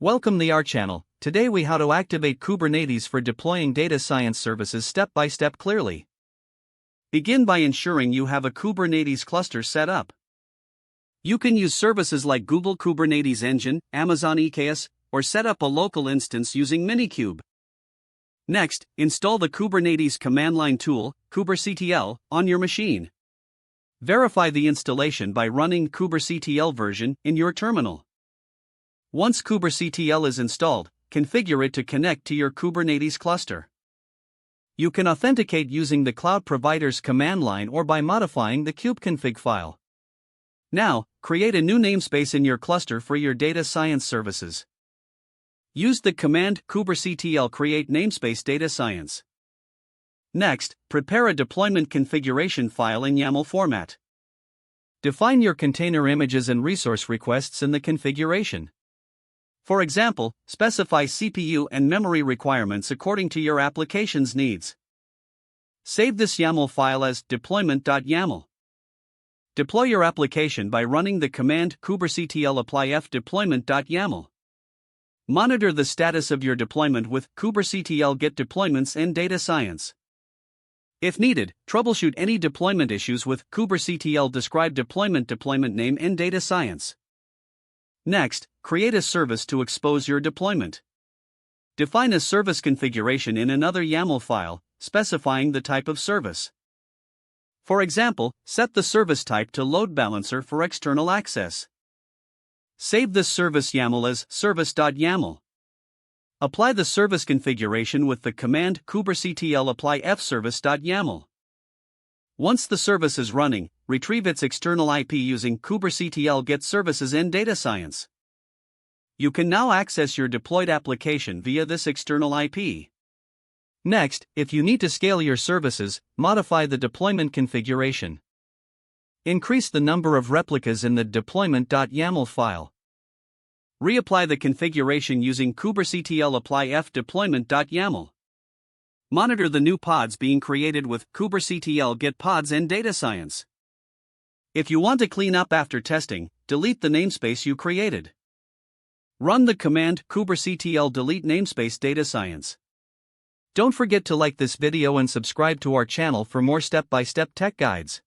Welcome to our channel. Today we how to activate Kubernetes for deploying data science services step by step clearly. Begin by ensuring you have a Kubernetes cluster set up. You can use services like Google Kubernetes Engine, Amazon EKS, or set up a local instance using Minikube. Next, install the Kubernetes command line tool, kubectl, on your machine. Verify the installation by running kubectl version in your terminal. Once kubectl is installed, configure it to connect to your Kubernetes cluster. You can authenticate using the cloud provider's command line or by modifying the kubeconfig file. Now, create a new namespace in your cluster for your data science services. Use the command kubectl create namespace data science. Next, prepare a deployment configuration file in YAML format. Define your container images and resource requests in the configuration. For example, specify CPU and memory requirements according to your application's needs. Save this YAML file as deployment.yaml. Deploy your application by running the command kubectl apply f deployment.yaml. Monitor the status of your deployment with kubectl get deployments and data science. If needed, troubleshoot any deployment issues with kubectl describe deployment name and data science. Next, create a service to expose your deployment. Define a service configuration in another YAML file, specifying the type of service. For example, set the service type to load balancer for external access. Save this service YAML as service.yaml. Apply the service configuration with the command kubectl apply fservice.yaml. Once the service is running, retrieve its external IP using kubectl get services and data science. You can now access your deployed application via this external IP. Next, if you need to scale your services, modify the deployment configuration. Increase the number of replicas in the deployment.yaml file. Reapply the configuration using kubectl apply f deployment.yaml. Monitor the new pods being created with kubectl get pods and data science. If you want to clean up after testing, delete the namespace you created. Run the command kubectl delete namespace data science. Don't forget to like this video and subscribe to our channel for more step-by-step tech guides.